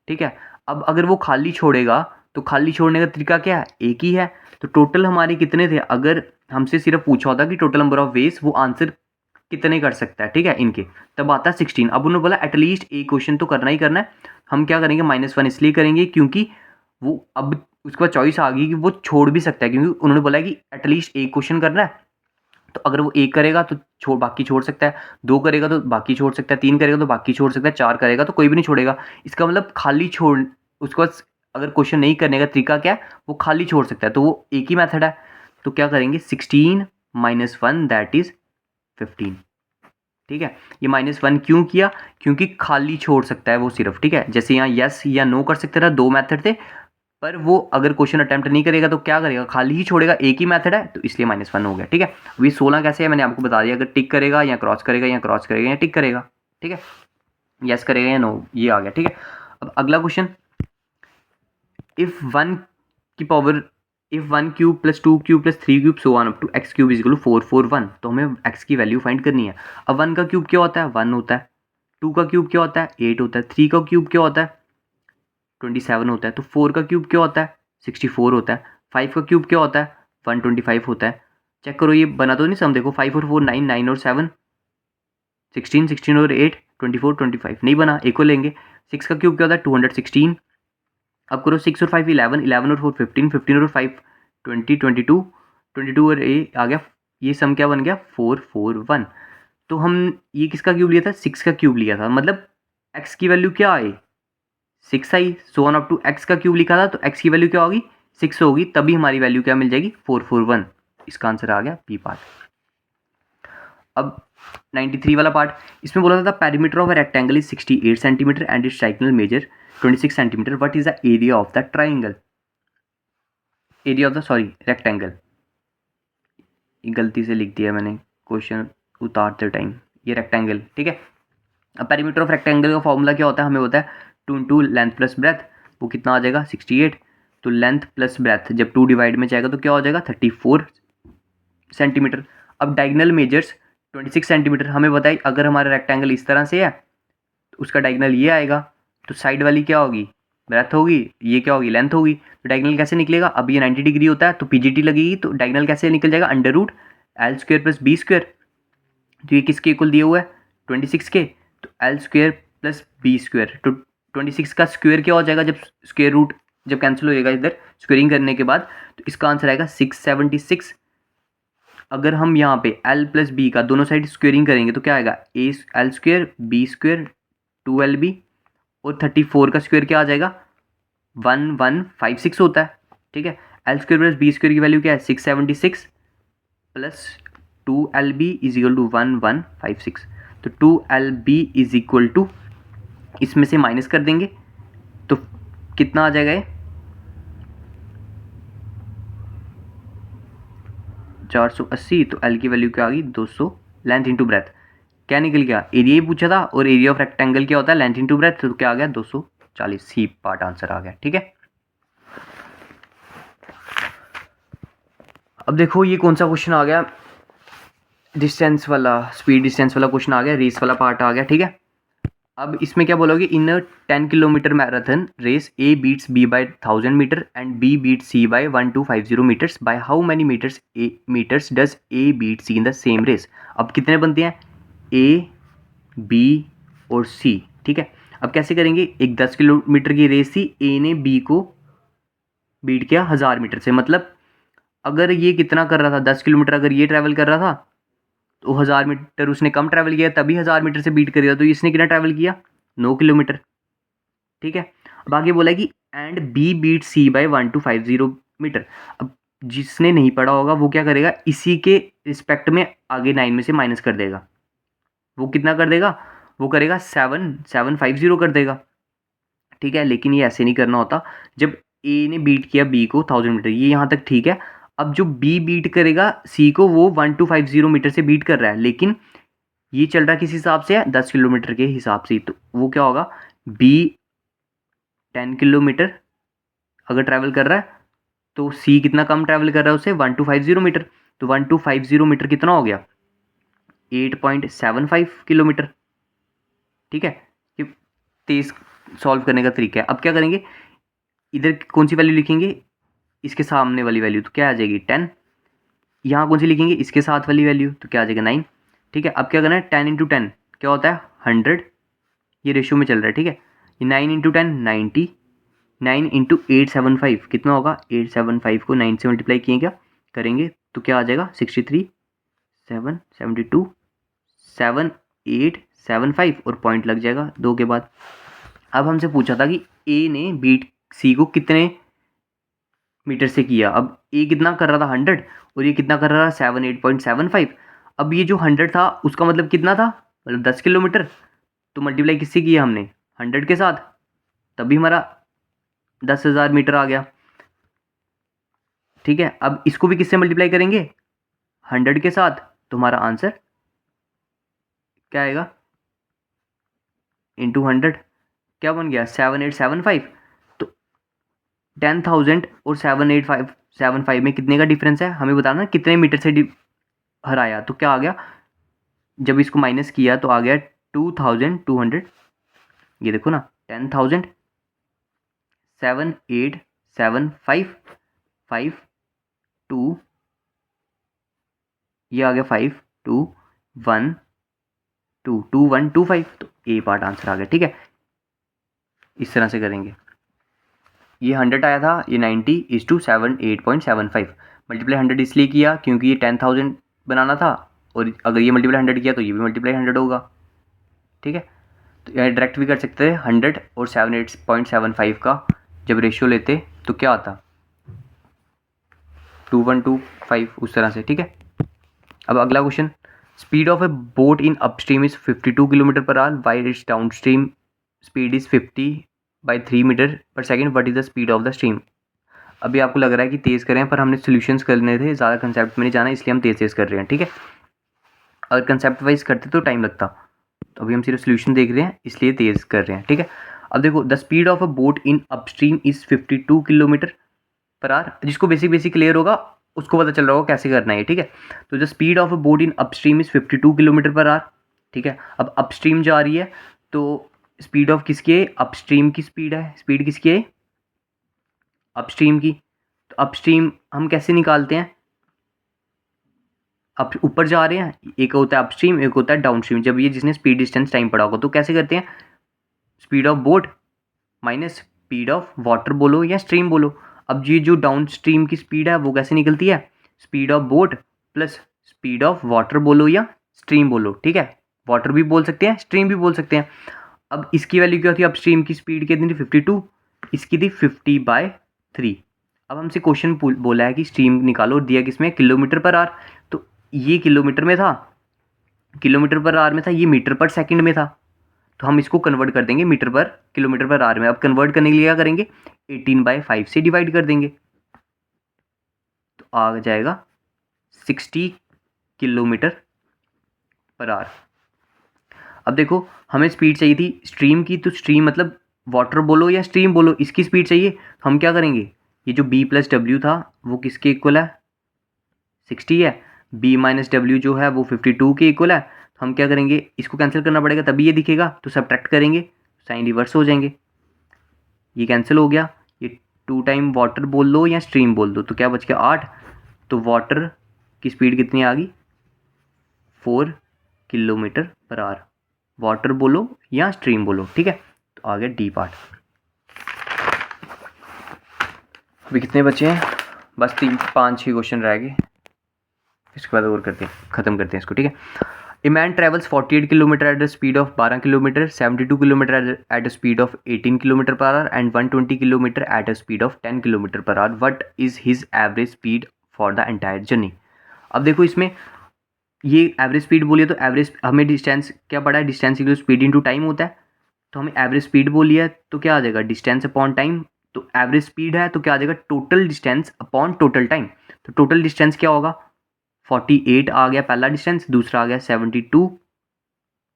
ठीक है, अब अगर वो खाली छोड़ेगा तो खाली छोड़ने का तरीका क्या है एक ही है। तो टोटल हमारे कितने थे, अगर हमसे सिर्फ पूछा होता कि टोटल नंबर ऑफ वेज वो आंसर कितने कर सकता है, ठीक है इनके, तब आता है 16। अब उन्होंने बोला एटलीस्ट एक क्वेश्चन तो करना ही करना है। हम क्या करेंगे -1 इसलिए करेंगे क्योंकि वो अब उसके बाद चॉइस आ गई कि वो छोड़ भी सकता है, क्योंकि उन्होंने बोला है कि एटलीस्ट एक क्वेश्चन करना है, तो अगर वो एक करेगा तो बाकी छोड़ सकता है, 2 करेगा तो बाकी छोड़ सकता है, 3 करेगा तो बाकी छोड़ सकता है, 4 करेगा तो कोई भी नहीं छोड़ेगा। इसका मतलब खाली छोड़, उसके बाद अगर क्वेश्चन नहीं करने का तरीका क्या है, वो खाली छोड़ सकता है, तो वो एक ही मेथड है। तो क्या करेंगे, 16 माइनस 1 दैट इज 15। ठीक है, ये -1 क्यों किया, क्योंकि खाली छोड़ सकता है वो सिर्फ। ठीक है, जैसे यहाँ यस या नो कर सकते था, 2 मेथड थे, पर वो अगर क्वेश्चन अटेम्प्ट नहीं करेगा तो क्या करेगा, खाली ही छोड़ेगा, एक ही मेथड है, तो इसलिए -1 हो गया। ठीक है, अभी 16 कैसे है मैंने आपको बता दिया, अगर टिक करेगा या क्रॉस करेगा या क्रॉस करेगा या टिक करेगा। ठीक है, यस करेगा या नो, ये आ गया। ठीक है, अब अगला क्वेश्चन, इफ 1 की power, if 1 cube plus 2 cube plus 3 cube so on up to x cube is equal to 441, तो हमें x की वैल्यू फाइंड करनी है। अब 1 का क्यूब क्या होता है, 1 होता है, 2 का क्यूब क्या होता है, 8 होता है, 3 का क्यूब क्या होता है, 27 होता है, तो 4 का क्यूब क्या होता है, 64 होता है, 5 का क्यूब क्या होता है, 125 होता है। चेक करो, ये बना तो नहीं सम, देखो 5 और 4 9, 9 और 7 16, 16 और 8 24, 25 नहीं बना, एक को लेंगे। 6 का क्यूब क्या होता है, 216। अब करो 6 और 5 11, 11 और 4 15, 15 और 5 20, 22, 22 और ए आ गया, ये सम क्या बन गया, 441। तो हम ये किसका क्यूब लिया था, 6 का क्यूब लिया था, मतलब x की वैल्यू क्या आई, 6 आई। So on up to x का क्यूब लिखा था, तो x की वैल्यू क्या होगी, 6 होगी, तभी हमारी वैल्यू क्या मिल जाएगी, 441। इसका आंसर आ गया बी पार्ट। अब 93 वाला पार्ट, इसमें बोला था perimeter of a rectangle is 68 centimetre and its diagonal measure 26 centimetre, what is the area of the triangle, area of the sorry rectangle, गलती से लिख दिया मैंने क्वेश्चन उतारते टाइम, ये रेक्टेंगल। ठीक है, अब पेरीमीटर ऑफ रेक्टेंगल का फॉर्मूला क्या होता है, हमें होता है 2 इंटू लेंथ प्लस ब्रेथ, वो कितना आ जाएगा 68, तो लेंथ प्लस ब्रेथ जब 2 डिवाइड में जाएगा तो क्या हो जाएगा 34 सेंटीमीटर। अब डायगोनल मेजर्स 26 सेंटीमीटर, हमें बताइए अगर हमारा रेक्टेंगल इस तरह से है तो उसका डायगोनल ये आएगा, तो साइड वाली क्या होगी, ब्रेथ होगी, ये क्या होगी, लेंथ होगी, तो डायगोनल कैसे निकलेगा, अब ये 90 डिग्री होता है तो पीजीटी लगेगी, तो डायगोनल कैसे निकल जाएगा, under root L square plus B square, तो ये किसके इक्वल दिया हुआ है 26 के, तो L square plus B square, तो 26 का स्क्वेयर क्या हो जाएगा, जब स्क्वेयर रूट जब कैंसिल हो जाएगा इधर स्क्वेयरिंग करने के बाद, तो इसका आंसर आएगा 676। अगर हम यहाँ पे एल प्लस बी का दोनों साइड स्क्वेयरिंग करेंगे तो क्या आएगा, A L square B square 2LB, और 34 का स्क्वेयर क्या आ जाएगा 1156 होता है। ठीक है, L square plus B square की वैल्यू क्या है 676 plus 2LB is equal to 1156, तो 2LB इज इक्वल टू, इसमें से माइनस कर देंगे तो कितना आ जाएगा, ये 480, तो एल की वैल्यू क्या आ गई 200, लेंथ इंटू ब्रेथ क्या निकल गया, एरिया ही पूछा था और एरिया ऑफ रेक्टेंगल क्या होता है लेंथ इंटू ब्रेथ, तो क्या आ गया 240, सी पार्ट आंसर आ गया। ठीक है, अब देखो ये कौन सा क्वेश्चन आ गया, डिस्टेंस वाला, स्पीड डिस्टेंस वाला क्वेश्चन आ गया, रेस वाला पार्ट आ गया। ठीक है, अब इसमें क्या बोलोगे, in 10 kilometre marathon race A beats B by 1000 metre and B beat C by 1250 metres, by how many metres does A beat C in the same race. अब कितने बनते हैं, ए बी और सी। ठीक है, अब कैसे करेंगे, एक 10 किलोमीटर की रेस थी, ए ने बी को बीट किया 1000 मीटर से, मतलब अगर ये कितना कर रहा था 10 किलोमीटर अगर ये ट्रैवल कर रहा था तो 1000 मीटर उसने कम ट्रैवल किया, तभी 1000 मीटर से बीट करेगा, तो इसने कितना ट्रैवल किया 9 किलोमीटर। ठीक है, अब आगे बोला है कि and B beat C by 1250 metre. अब जिसने नहीं पढ़ा होगा वो क्या करेगा, इसी के रिस्पेक्ट में आगे 9 में से माइनस कर देगा, वो कितना कर देगा, वो करेगा 750 कर देगा। ठीक है, लेकिन ये ऐसे नहीं करना होता, जब ए ने बीट किया बी को 1000 मीटर, ये यहाँ तक ठीक है, अब जो बी बीट करेगा सी को वो 1250 मीटर से बीट कर रहा है, लेकिन ये चल रहा किस हिसाब से है 10 किलोमीटर के हिसाब से, तो वो क्या होगा, बी 10 किलोमीटर अगर ट्रैवल कर रहा है तो सी कितना कम ट्रैवल कर रहा है उससे 1250 मीटर, तो 1250 मीटर कितना हो गया 8.75 किलोमीटर। ठीक है, ये तेज सॉल्व करने का तरीका है। अब क्या करेंगे, इधर कौन सी वैल्यू लिखेंगे, इसके सामने वाली वैल्यू, तो क्या आ जाएगी 10, यहाँ कौन सी लिखेंगे इसके साथ वाली वैल्यू, तो क्या आ जाएगा 9। ठीक है, अब क्या करना है 10 इंटू 10 क्या होता है 100, ये रेशियो में चल रहा है। ठीक है, ये 9 इंटू 10 90, 9 इंटू 875 कितना होगा, 875 को 9 से मल्टीप्लाई किए क्या करेंगे तो क्या आ जाएगा 63 7 72 7 8 7 5 और पॉइंट लग जाएगा 2 के बाद। अब हमसे पूछा था कि ए ने बी सी को कितने मीटर से किया। अब ए कितना कर रहा था 100 और ये कितना कर रहा था 78.75। अब ये जो 100 था उसका मतलब कितना था, मतलब 10 किलोमीटर, तो मल्टीप्लाई किससे किया हमने 100 के साथ, तभी हमारा 10,000 मीटर आ गया। ठीक है, अब इसको भी किससे मल्टीप्लाई करेंगे 100 के साथ, तो हमारा आंसर क्या आएगा इंटू 100 क्या बन गया 7875। तो 10,000 और 7875 में कितने का डिफरेंस है हमें बताना, कितने मीटर से हराया। तो क्या आ गया, जब इसको माइनस किया तो आ गया 2200। ये देखो ना 10,000 7 8 7 5 5 2, ये आ गया 5 2 1 2 2 1 2 5। तो ए पार्ट आंसर आ गया। ठीक है, इस तरह से करेंगे। ये 100 आया था, ये 90:78.75 मल्टीप्लाई 100 इसलिए किया क्योंकि ये 10,000 बनाना था, और अगर ये मल्टीप्लाई 100 किया तो ये भी मल्टीप्लाई 100 होगा। ठीक है, तो ये डायरेक्ट भी कर सकते थे 100 और 78.75 का जब रेशियो लेते तो क्या आता 2125 उस तरह से। ठीक है, अब अगला question, speed of a boat in upstream is 52 kilometre per hour while its downstream speed is 50/3 metre per second, what is the speed of the stream. अभी आपको लग रहा है कि तेज़ करें, पर हमने सॉल्यूशंस करने थे, ज़्यादा कंसेप्ट में नहीं जाना, इसलिए हम तेज़ कर रहे हैं। ठीक है, अगर कंसेप्ट वाइज करते तो टाइम लगता, तो अभी हम सिर्फ सॉल्यूशन देख रहे हैं इसलिए तेज़ कर रहे हैं। ठीक है, अब देखो the speed of a boat in upstream is 52 kilometre per our. जिसको बेसिक क्लियर होगा उसको पता चल रहा होगा कैसे करना है। ठीक है, तो the speed of a boat in upstream is 52 kilometre per our. ठीक है, अब अपस्ट्रीम जा रही है तो स्पीड ऑफ किसकी है, अपस्ट्रीम की स्पीड है, स्पीड किसकी है अपस्ट्रीम की। तो अपस्ट्रीम हम कैसे निकालते हैं, अब ऊपर जा रहे हैं, एक होता है अपस्ट्रीम एक होता है डाउनस्ट्रीम। जब ये जिसने स्पीड डिस्टेंस टाइम पढ़ा होगा तो कैसे करते हैं, speed of boat minus speed of water बोलो या स्ट्रीम बोलो। अब ये जो डाउन स्ट्रीम की स्पीड है वो कैसे निकलती है, speed of boat plus speed of water बोलो या स्ट्रीम बोलो। ठीक है, वाटर भी बोल सकते हैं स्ट्रीम भी बोल सकते हैं। अब इसकी वैल्यू क्या थी, अपस्ट्रीम की स्पीड कितनी थी 52, इसकी थी 50/3। अब हमसे क्वेश्चन बोला है कि स्ट्रीम निकालो, दिया किसमें किलोमीटर पर आवर, तो ये किलोमीटर में था, किलोमीटर पर आवर में था, ये मीटर पर सेकंड में था, तो हम इसको कन्वर्ट कर देंगे मीटर पर किलोमीटर पर आवर में। अब कन्वर्ट करने के लिए क्या करेंगे 18/5 से डिवाइड कर देंगे, तो आ जाएगा 60 किलोमीटर पर आवर। अब देखो हमें स्पीड चाहिए थी स्ट्रीम की, तो स्ट्रीम मतलब वाटर बोलो या स्ट्रीम बोलो, इसकी स्पीड चाहिए, तो हम क्या करेंगे, ये जो b + w था वो किसके इक्वल है 60 है, b - w जो है वो 52 के इक्वल है। तो हम क्या करेंगे, इसको कैंसिल करना पड़ेगा तभी ये दिखेगा, तो सब्ट्रैक्ट करेंगे, साइन रिवर्स हो जाएंगे, ये कैंसिल हो गया, ये 2 टाइम वाटर बोल दो या स्ट्रीम बोल दो, तो क्या बच गया 8। तो वाटर की स्पीड कितनी आ गई 4 किलोमीटर पर आवर, वाटर बोलो या स्ट्रीम बोलो। ठीक है, तो आ गया डी पार्ट। अभी कितने बचे हैं, बस 3-5-6 क्वेश्चन रह गए, इसके बाद और करते हैं, ख़त्म करते हैं इसको। ठीक है, a man travels 48 kilometre at the speed of 12 kilometre, 72 kilometre at the speed of 18 kilometre per our and 120 kilometre at the speed of 10 kilometre per our, what is his average speed for the entire journey. अब देखो इसमें ये average speed बोलिए, तो average हमें distance क्या पड़ा है, distance equal speed into time होता है, तो हमें एवरेज स्पीड बोली है तो क्या आ जाएगा डिस्टेंस अपॉन टाइम। तो एवरेज स्पीड है तो क्या आ जाएगा total distance upon total time. तो टोटल डिस्टेंस क्या होगा 48 आ गया पहला डिस्टेंस, दूसरा आ गया 72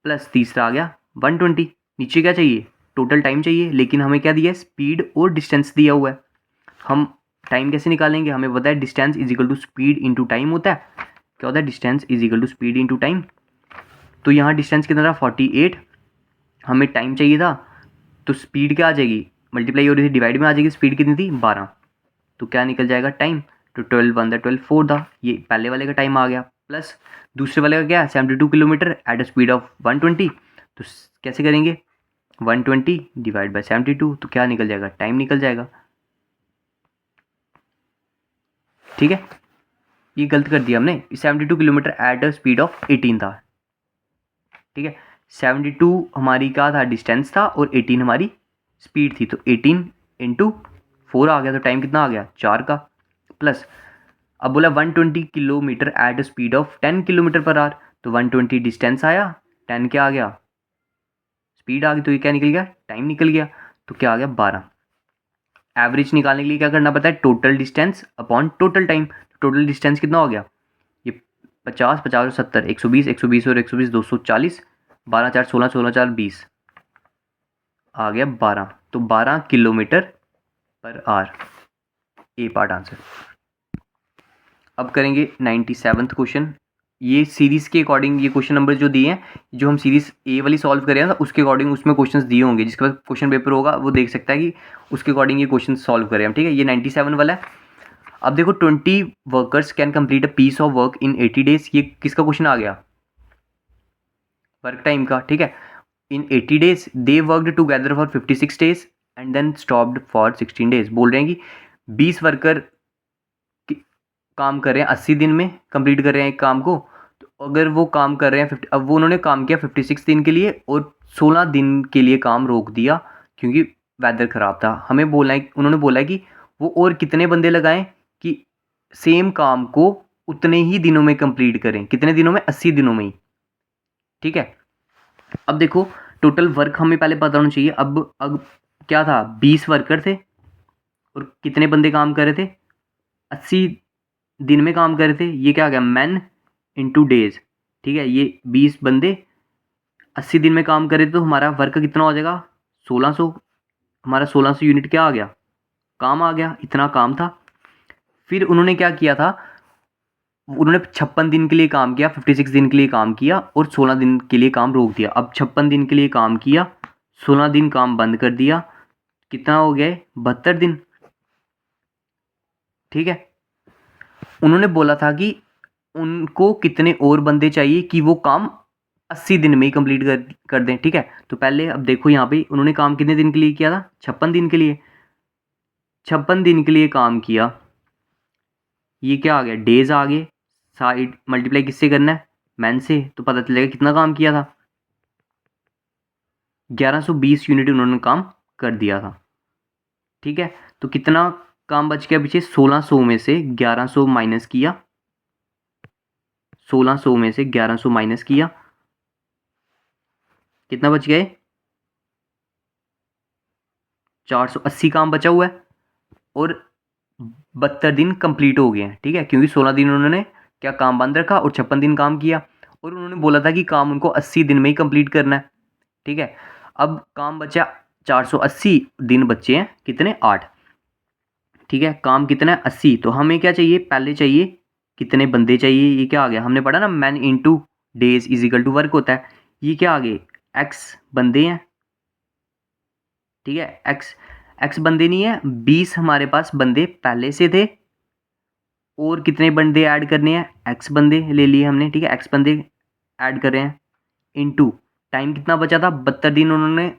प्लस तीसरा आ गया 120। नीचे क्या चाहिए टोटल टाइम चाहिए, लेकिन हमें क्या दिया है स्पीड और डिस्टेंस दिया हुआ है। हम टाइम कैसे निकालेंगे, हमें पता है distance is equal to speed into time होता है। क्या होता है distance is equal to speed into time. तो यहाँ डिस्टेंस कितना था 48, हमें टाइम चाहिए था, तो स्पीड क्या आ जाएगी मल्टीप्लाई हो रही थी डिवाइड में आ जाएगी, स्पीड कितनी थी 12, तो क्या निकल जाएगा टाइम, तो 12 1 12 4 था, ये पहले वाले का टाइम आ गया, प्लस दूसरे वाले का क्या 72 kilometre at a speed of 120। तो कैसे करेंगे 120 डिवाइड बाय 72, तो क्या निकल जाएगा, टाइम निकल जाएगा। ठीक है, ये गलत कर दिया हमने, 72 kilometre at a speed of 18 था। ठीक है, 72 हमारी क्या था, डिस्टेंस था, और 18 हमारी स्पीड थी, तो 18 इंटू 4 आ गया, तो टाइम कितना आ गया, 4 का। प्लस अब बोला 120 kilometre at speed of 10 kilometre per hour, तो 120 डिस्टेंस आया, 10 क्या आ गया, स्पीड आ गई, तो ये क्या निकल गया, टाइम निकल गया। तो क्या आ गया, 12। एवरेज निकालने के लिए क्या करना पड़ता है, total distance upon total time. Total distance कितना हो गया, ये 50 50 और 70, 120 120 और 120 240, 12 4 16 16 4 20 आ गया 12, तो 12 kilometre per our, A part answer. अब करेंगे 97वां क्वेश्चन। ये सीरीज़ के अकॉर्डिंग ये क्वेश्चन नंबर जो दिए हैं, जो हम सीरीज़ ए वाली सॉल्व कर रहे हैं उसके अकॉर्डिंग उसमें क्वेश्चंस दिए होंगे, जिसके बाद क्वेश्चन पेपर होगा वो देख सकता है कि उसके अकॉर्डिंग ये क्वेश्चन सॉल्व करें हम। ठीक है, ये 97 वाला है। अब देखो 20 workers can complete a piece of work in 80 days, ये किसका क्वेश्चन आ गया, वर्क टाइम का। ठीक है, in 80 days they worked together for 56 days and then stopped for 16 days. बोल रहे हैं कि 20 वर्कर काम कर रहे हैं, 80 दिन में कंप्लीट कर रहे हैं एक काम को, तो अगर वो काम कर रहे हैं अब वो उन्होंने काम किया 56 दिन के लिए और 16 दिन के लिए काम रोक दिया क्योंकि वेदर ख़राब था। हमें बोला है, उन्होंने बोला है कि वो और कितने बंदे लगाएं कि सेम काम को उतने ही दिनों में कंप्लीट करें, कितने दिनों में, 80 दिनों में ही। ठीक है, अब देखो टोटल वर्क हमें पहले पता होना चाहिए। अब क्या था, 20 वर्कर थे और कितने बंदे काम कर रहे थे, 80 दिन में काम कर रहे थे। ये क्या आ गया, मैन इंटू डेज। ठीक है, ये 20 बंदे 80 दिन में काम कर रहे थे, तो हमारा वर्क कितना हो जाएगा, 1600। हमारा 1600 यूनिट क्या आ गया, काम आ गया, इतना काम था। फिर उन्होंने क्या किया था, उन्होंने 56 दिन के लिए काम किया, 56 दिन के लिए काम किया और 16 दिन के लिए काम रोक दिया। अब 56 दिन के लिए काम किया, 16 दिन काम बंद कर दिया, कितना हो गया, 72 दिन। ठीक है, उन्होंने बोला था कि उनको कितने और बंदे चाहिए कि वो काम 80 दिन में ही कंप्लीट कर दें। ठीक है, तो पहले अब देखो यहाँ पे उन्होंने काम कितने दिन के लिए किया था, 56 दिन के लिए। 56 दिन के लिए काम किया, ये क्या आ गया, डेज आ गए, साइड मल्टीप्लाई किससे करना है, मैन से, तो पता चलेगा कितना काम किया था, 1120 यूनिट उन्होंने काम कर दिया था। ठीक है, तो कितना काम बच गया पीछे, 1600 में से 1100 माइनस किया, 1600 में से 1100 माइनस किया, कितना बच गए, 480 काम बचा हुआ है और 72 दिन कंप्लीट हो गए हैं। ठीक है, क्योंकि 16 दिन उन्होंने क्या काम बंद रखा और 56 दिन काम किया, और उन्होंने बोला था कि काम उनको 80 दिन में ही कंप्लीट करना है। ठीक है, अब काम बचा 480, दिन बचे हैं कितने, 8। ठीक है, काम कितना है, 80, तो हमें क्या चाहिए, पहले चाहिए कितने बंदे चाहिए, ये क्या आ गया, हमने पढ़ा ना, man into days is equal to work होता है। ये क्या आ गए, एक्स बंदे हैं। ठीक है, एक्स बंदे नहीं है, 20 हमारे पास बंदे पहले से थे और कितने बंदे ऐड करने हैं, एक्स बंदे ले लिए हमने। ठीक है, एक्स बंदे ऐड कर रहे हैं इनटू टाइम कितना बचा था, 72 दिन उन्होंने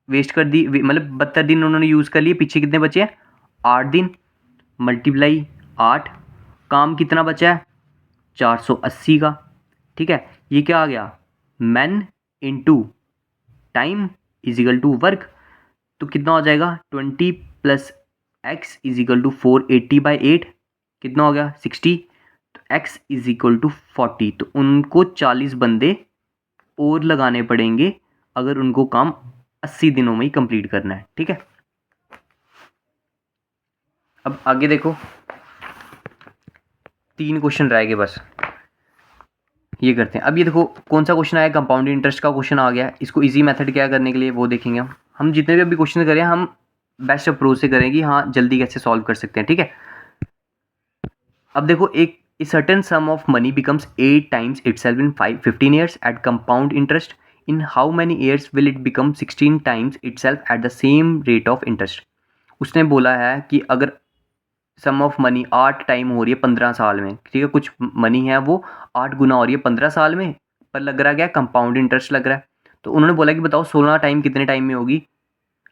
वेस्ट कर दी, मतलब 72 दिन उन्होंने यूज़ कर लिए, पीछे कितने बचे हैं, 8 दिन, मल्टीप्लाई 8, काम कितना बचा है, 480 का। ठीक है, ये क्या आ गया, man into time is equal to work, तो कितना हो जाएगा, 20 plus x is equal to 480/8, कितना हो गया, 60, तो एक्स इज इक्वल टू 40, तो उनको 40 बंदे और लगाने पड़ेंगे अगर उनको काम 80 दिनों में ही कंप्लीट करना है। ठीक है, अब आगे देखो, 3 क्वेश्चन रह गए बस, ये करते हैं। अब ये देखो कौन सा क्वेश्चन आया, कंपाउंड इंटरेस्ट का क्वेश्चन आ गया। इसको इजी मेथड क्या करने के लिए वो देखेंगे हम जितने भी अभी क्वेश्चन करें हम बेस्ट अप्रोच से करेंगे, हाँ जल्दी कैसे सॉल्व कर सकते हैं। ठीक है, अब देखो एक certain some of money becomes 8 times itself in 15 years at compound interest, in how many years will it become 16 times itself at the same rate of interest। उसने बोला है कि अगर सम ऑफ मनी 8 टाइम हो रही है 15 साल में, ठीक है, कुछ मनी है वो 8 गुना हो रही है 15 साल में, पर लग रहा क्या, कंपाउंड इंटरेस्ट लग रहा है, तो उन्होंने बोला कि बताओ 16 टाइम कितने टाइम में होगी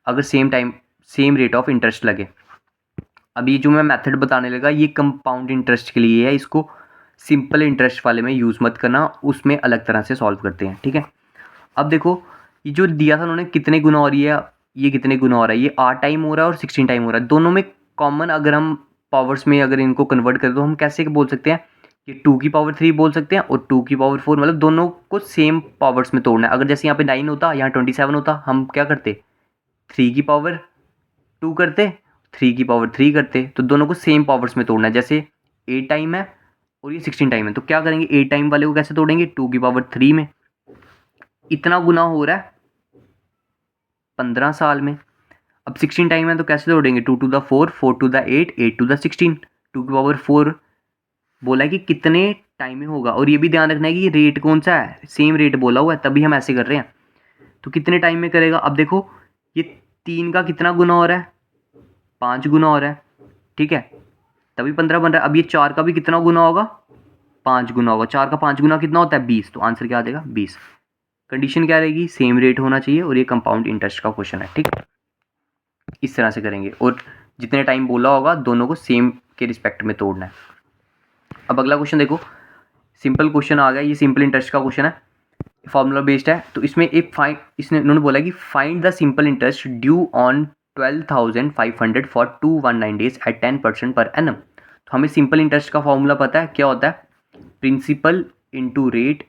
अगर सेम रेट ऑफ इंटरेस्ट लगे। अब ये जो मैं मेथड बताने लगा ये कंपाउंड इंटरेस्ट के लिए है, इसको सिंपल इंटरेस्ट वाले में यूज़ मत करना, उसमें अलग तरह से सॉल्व करते हैं, ठीक है। अब देखो ये जो दिया था उन्होंने कितने गुना हो रही है, ये कितने गुना हो रहा है, ये 8 टाइम हो रहा है और 16 टाइम हो रहा है। दोनों में कॉमन अगर हम पावर्स में अगर इनको कन्वर्ट करें तो हम कैसे बोल सकते हैं कि 2 की पावर 3 बोल सकते हैं और 2 की पावर 4, मतलब दोनों को सेम पावर्स में तोड़ना है। अगर जैसे यहाँ पे 9 होता, यहाँ 27 होता, हम क्या करते 3 की पावर 2 करते, 3 की पावर 3 करते, तो दोनों को सेम पावर्स में तोड़ना है। जैसे 8 टाइम है और ये 16 टाइम है, तो क्या करेंगे 8 टाइम वाले को कैसे तोड़ेंगे 2 की पावर 3 में। इतना गुना हो रहा है 15 साल में। अब 16 टाइम है तो कैसे तोड़ेंगे 2 to the 4, 4 to the 8, 8 to the 16, 2 की पावर 4 बोला है कि कितने टाइम में होगा। और ये भी ध्यान रखना है कि रेट कौन सा है, सेम रेट बोला हुआ है तभी हम ऐसे कर रहे हैं। तो कितने टाइम में करेगा, अब देखो ये 3 का कितना गुना हो रहा है 5 गुना हो रहा है, ठीक है, तभी 15 बन रहा है। अब ये 4 का भी कितना गुना होगा 5 गुना होगा, 4 का 5 गुना कितना होता है 20, तो आंसर क्या आ जाएगा 20। कंडीशन क्या रहेगी सेम रेट होना चाहिए और ये कंपाउंड इंटरेस्ट का क्वेश्चन है, ठीक है। इस तरह से करेंगे और जितने टाइम बोला होगा दोनों को सेम के रिस्पेक्ट में तोड़ना है। अब अगला क्वेश्चन देखो, सिंपल क्वेश्चन आ गया, ये सिंपल इंटरेस्ट का क्वेश्चन है, फॉर्मूला बेस्ड है। तो इसमें एक इसने उन्होंने बोला कि find the simple interest due on 12,500 for 219 days at 10% per annum. तो हमें सिंपल इंटरेस्ट का फॉर्मूला पता है, क्या होता है principal into rate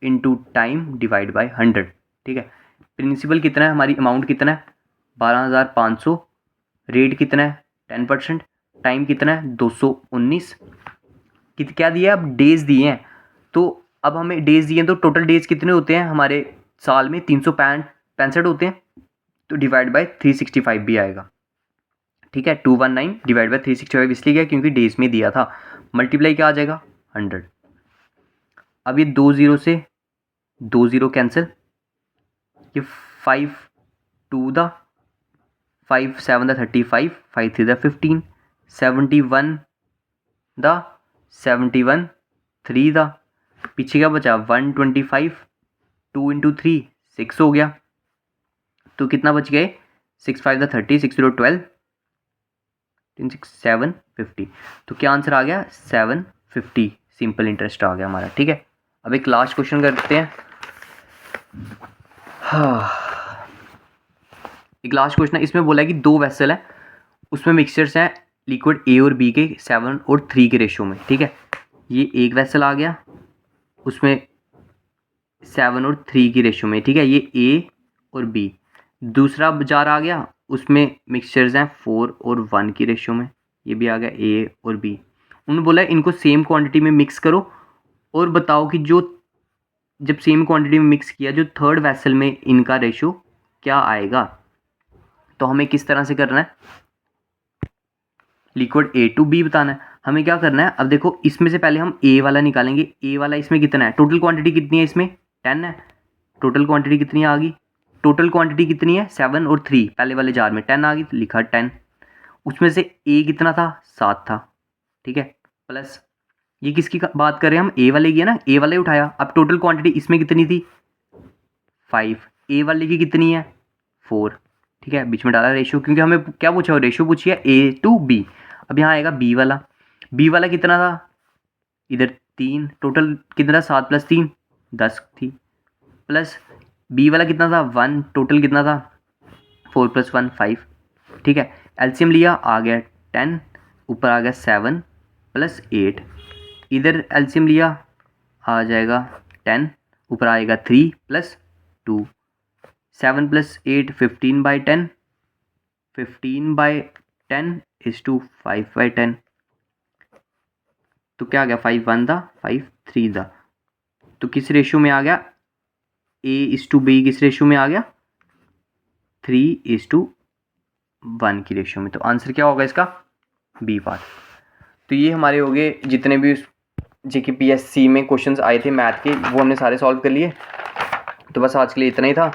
into time divide by 100, ठीक है। प्रिंसिपल कितना है, हमारी अमाउंट कितना है 12,500, रेट कितना है 10%, टाइम कितना है 219, क्या दिया है अब डेज दिए हैं। तो अब हमें डेज दिए हैं तो टोटल डेज कितने होते हैं हमारे साल में 365 होते हैं, तो डिवाइड बाय 365 भी आएगा, ठीक है। 219 डिवाइड बाय 365 इसलिए क्या क्योंकि डेज में दिया था, मल्टीप्लाई क्या आ जाएगा 100। अब ये 2 0 से 2 0 कैंसिल, ये 5 2 the 5 7 the 35, 5 3 the 15, 71 the 71 3 the पीछे क्या बचा 125, 2 इंटू 3 6 हो गया, तो कितना बच गए 6 5 द 30, 6 0 12, 3 6 7 50, तो क्या आंसर आ गया 750 सिंपल इंटरेस्ट आ गया हमारा, ठीक है। अब एक लास्ट क्वेश्चन करते हैं, हाँ एक लास्ट क्वेश्चन है, इसमें बोला है कि 2 वेसल है, उसमें मिक्सचर्स हैं लिक्विड ए और बी के 7 और 3 के रेशियो में, ठीक है। ये एक वेसल आ गया उसमें 7 और 3 की रेशियो में, ठीक है, ये ए और बी। दूसरा जार आ गया उसमें मिक्सचर्स हैं 4 और 1 की रेशियो में, ये भी आ गया ए और बी। उन्होंने बोला इनको सेम क्वांटिटी में मिक्स करो और बताओ कि जो जब सेम क्वांटिटी में मिक्स किया जो थर्ड वेसल में इनका रेशियो क्या आएगा। तो हमें किस तरह से करना है, लिक्विड ए टू बी बताना है। हमें क्या करना है, अब देखो इसमें से पहले हम ए वाला निकालेंगे, ए वाला इसमें कितना है, टोटल क्वांटिटी कितनी है इसमें 10 है, टोटल क्वांटिटी कितनी आ गई, टोटल क्वांटिटी कितनी है 7 और 3, पहले वाले जार में 10 आ गई तो लिखा 10, उसमें से ए कितना था 7 था, ठीक है, प्लस ये किसकी बात कर रहे हैं हम ए वाले की है ना, ए वाले उठाया। अब टोटल क्वांटिटी इसमें कितनी थी 5, ए वाले की कितनी है 4, ठीक है, बीच में डाला रेशियो क्योंकि हमें क्या पूछा रेशियो पूछी है ए टू बी। अब यहाँ आएगा बी वाला, बी वाला कितना था इधर 3, टोटल कितना 7 + 3 10 थी, प्लस बी वाला कितना था 1, टोटल कितना था 4 + 1 5, ठीक है। एलसीएम लिया आ गया 10, ऊपर आ गया 7 + 8, इधर एलसीएम लिया आ जाएगा 10, ऊपर आएगा 3 + 2, 7 + 8 15/10, 15/10 = 5/10, तो क्या आ गया 5 1 दा 5 3 दा, तो किस रेशियो में आ गया A/B किस रेशियो में आ गया 3:1 की रेशियो में। तो आंसर क्या होगा इसका बी पार्ट। तो ये हमारे हो गए जितने भी JKPSC में क्वेश्चंस आए थे मैथ के वो हमने सारे सॉल्व कर लिए। तो बस आज के लिए इतना ही था।